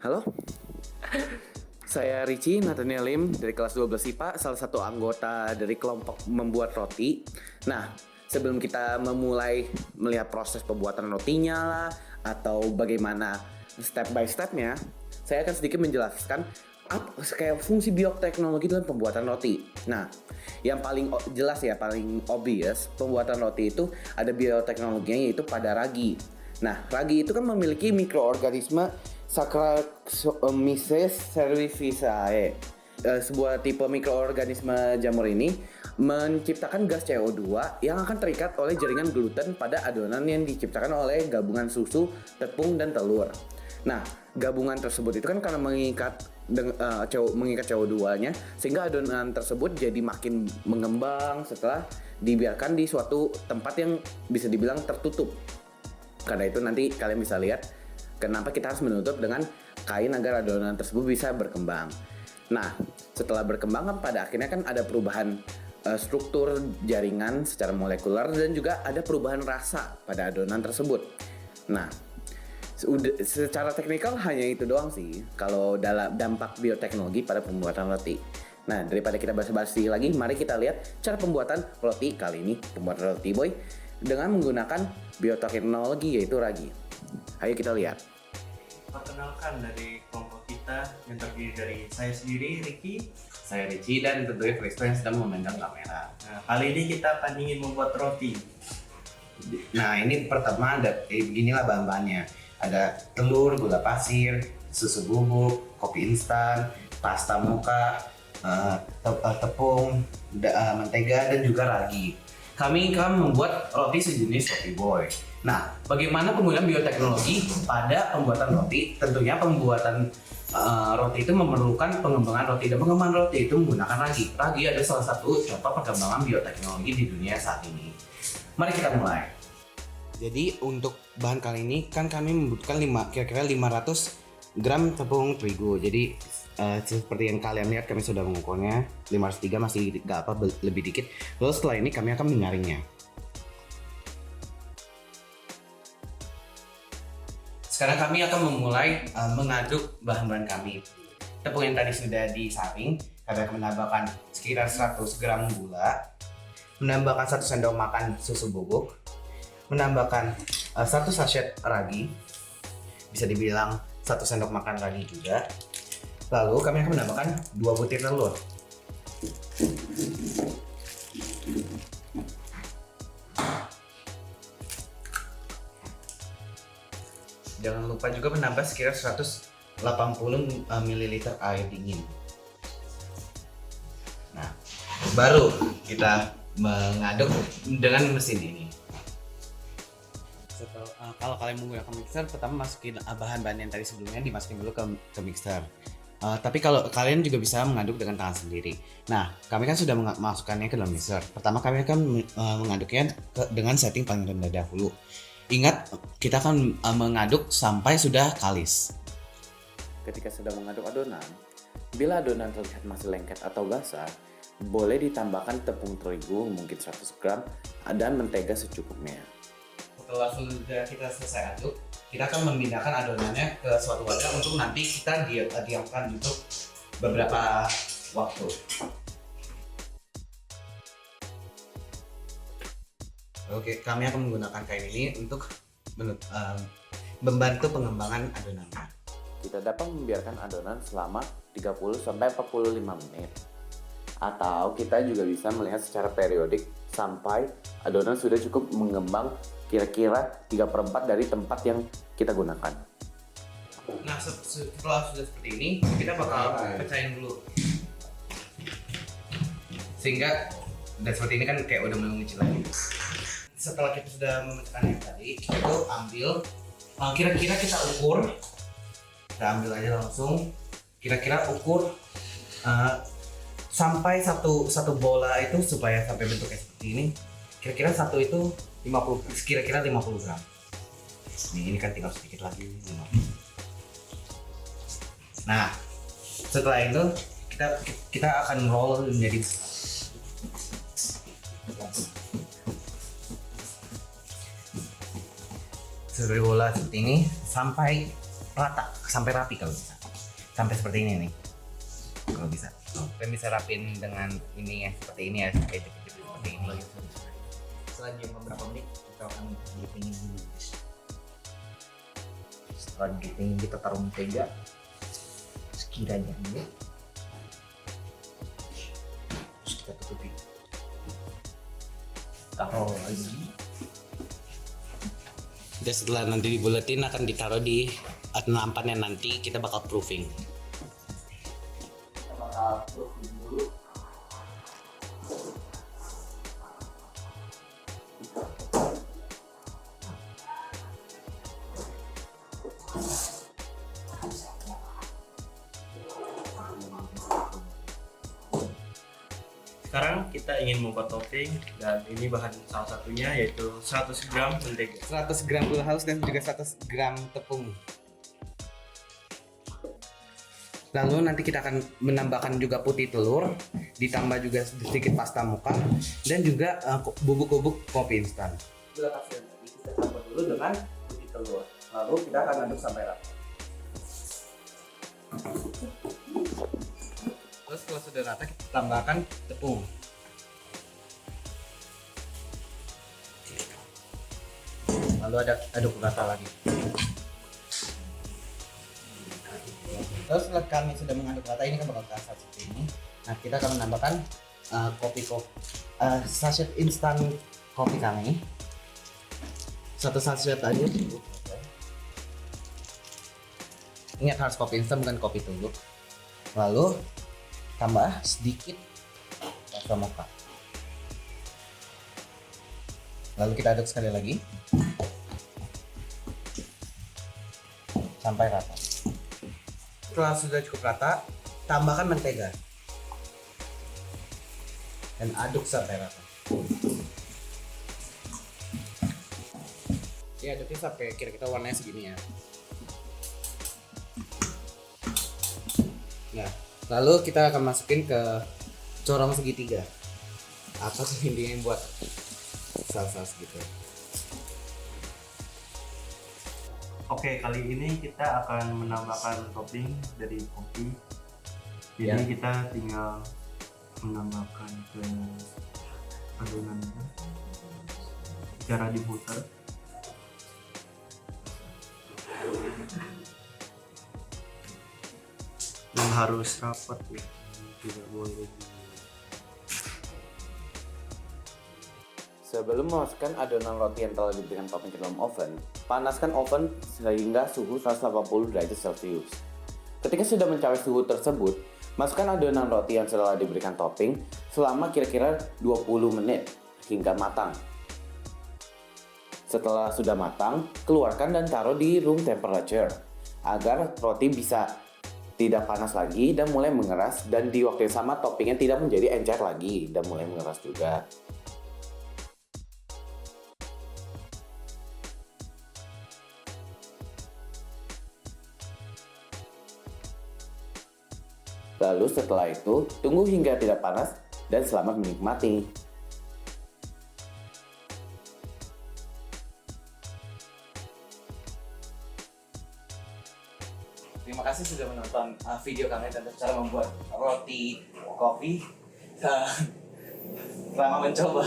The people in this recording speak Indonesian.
Halo, saya Ricci Nathaniel Lim dari kelas 12 IPA, salah satu anggota dari kelompok membuat roti. Nah, sebelum kita memulai melihat proses pembuatan rotinya lah, atau bagaimana step by stepnya, saya akan sedikit menjelaskan kayak fungsi bioteknologi dalam pembuatan roti. Nah, yang paling jelas ya, paling obvious, pembuatan roti itu ada bioteknologinya yaitu pada ragi. Nah, ragi itu kan memiliki mikroorganisme Saccharomyces cerevisiae. Sebuah tipe mikroorganisme jamur ini menciptakan gas CO2 yang akan terikat oleh jaringan gluten pada adonan yang diciptakan oleh gabungan susu, tepung, dan telur. Nah, gabungan tersebut itu kan karena mengikat CO2-nya, sehingga adonan tersebut jadi makin mengembang setelah dibiarkan di suatu tempat yang bisa dibilang tertutup. Karena itu nanti kalian bisa lihat kenapa kita harus menutup dengan kain agar adonan tersebut bisa berkembang. Nah, setelah berkembang kan pada akhirnya kan ada perubahan struktur jaringan secara molekuler dan juga ada perubahan rasa pada adonan tersebut. Nah, secara teknikal hanya itu doang sih kalau dalam dampak bioteknologi pada pembuatan roti. Nah, daripada kita basa-basi lagi, mari kita lihat cara pembuatan roti kali ini, pembuatan roti boy dengan menggunakan bioteknologi yaitu ragi. Ayo kita lihat. Perkenalkan dari kelompok kita yang terdiri dari saya sendiri, Ricky. Saya Ricci dan tentunya Kristo yang sedang memegang kamera. Nah, kali ini kita akan ingin membuat roti. Nah, ini pertama beginilah bahan-bahannya. Ada telur, gula pasir, susu bubuk, kopi instan, pasta mocha, tepung, mentega, dan juga ragi. Kami akan membuat roti sejenis roti boy. Nah, bagaimana penggunaan bioteknologi pada pembuatan roti? Tentunya pembuatan roti itu memerlukan pengembangan roti, dan pengembangan roti itu menggunakan ragi. Ragi adalah salah satu contoh perkembangan bioteknologi di dunia saat ini. Mari kita mulai. Jadi untuk bahan kali ini kan kami membutuhkan kira-kira 500 gram tepung terigu. Jadi seperti yang kalian lihat kami sudah mengukurnya 503, masih gak apa lebih dikit. Lalu setelah ini kami akan menyaringnya. Sekarang kami akan memulai mengaduk bahan-bahan kami. Tepung yang tadi sudah disaring, kami akan menambahkan sekitar 100 gram gula, menambahkan 1 sendok makan susu bubuk, menambahkan 1 sachet ragi, bisa dibilang 1 sendok makan ragi juga. Lalu kami akan menambahkan 2 butir telur. Jangan lupa juga menambah sekitar 180 ml air dingin. Nah, baru kita mengaduk dengan mesin ini. Kalau kalian menggunakan mixer, pertama masukin bahan-bahan yang tadi sebelumnya, dimasukin dulu ke mixer. Tapi kalau kalian juga bisa mengaduk dengan tangan sendiri. Nah, kami kan sudah memasukkannya ke dalam mixer. Pertama kami akan mengaduknya dengan setting paling rendah dahulu. Ingat, kita akan mengaduk sampai sudah kalis. Ketika sudah mengaduk adonan, bila adonan terlihat masih lengket atau basah, boleh ditambahkan tepung terigu mungkin 100 gram dan mentega secukupnya. Setelah sudah kita selesai aduk, kita akan memindahkan adonannya ke suatu wadah untuk nanti kita diamkan untuk beberapa waktu. Oke, kami akan menggunakan kain ini untuk membantu pengembangan adonannya. Kita dapat membiarkan adonan selama 30-45 menit. Atau kita juga bisa melihat secara periodik sampai adonan sudah cukup mengembang kira-kira 3/4 dari tempat yang kita gunakan. Nah, setelah sudah seperti ini, kita bakal pecahin dulu. Sehingga dan seperti ini kan kayak udah mulai mengecil lagi. Setelah kita sudah memecahkannya tadi, itu ambil, kira-kira kita ukur, kita ambil aja langsung, kira-kira ukur sampai satu bola itu supaya sampai bentuknya seperti ini, kira-kira satu itu 50 gram. Ini kan tinggal sedikit lagi. Nah, setelah itu kita akan roll menjadi seperti bola seperti ini sampai rata, sampai rapi kalau bisa. sampai seperti ini nih. Kalau bisa. Kalian bisa rapin dengan ini ya, seperti ini ya, kayak jepit-jepit seperti ini. Selagi beberapa menit kita akan dipingin dulu. Setelah dipingin kita taruh mentega sekiranya ini. Terus kita tutupi. Taruh lagi. Dan setelah nanti dibuletin akan ditaruh di nampannya, nanti kita bakal proofing. Kita bakal proofing dulu. Sekarang kita ingin membuat topping dan ini bahan salah satunya yaitu 100 gram mentega. 100 gram gula halus dan juga 100 gram tepung. Lalu nanti kita akan menambahkan juga putih telur, ditambah juga sedikit pasta mocha dan juga bubuk-bubuk kopi instan. Gula pasir tadi kita campur dulu dengan putih telur. Lalu kita akan aduk sampai rata. Terus setelah sudah rata kita tambahkan tepung. Lalu aduk rata lagi. Terus setelah kami sudah mengaduk rata, ini kan bakal kasar seperti ini. Nah, kita akan menambahkan sachet instan kopi kami. 1 sachet aja. Ingat harus kopi instan bukan kopi tubruk. Lalu tambah sedikit pasta mocha. Lalu kita aduk sekali lagi sampai rata. Setelah sudah cukup rata, tambahkan mentega dan aduk sampai rata. Ya, aduknya sampai kira-kira warnanya segini ya. Nah, lalu kita akan masukin ke corong segitiga. Apa tuh intinya buat saus-saus gitu. Oke, kali ini kita akan menambahkan topping dari kopi. Jadi kita tinggal menambahkan ke adonannya. Cara diputar. Yang harus rapat ya, tidak boleh. Sebelum memasukkan adonan roti yang telah diberikan topping ke dalam oven, panaskan oven sehingga suhu 180 derajat Celcius. Ketika sudah mencapai suhu tersebut, masukkan adonan roti yang telah diberikan topping selama kira-kira 20 menit hingga matang. Setelah sudah matang, keluarkan dan taruh di room temperature agar roti bisa tidak panas lagi dan mulai mengeras, dan di waktu yang sama toppingnya tidak menjadi encer lagi dan mulai mengeras juga. Lalu setelah itu, tunggu hingga tidak panas dan selamat menikmati. Terima kasih sudah menonton video kami tentang cara membuat roti kopi. Selamat mencoba.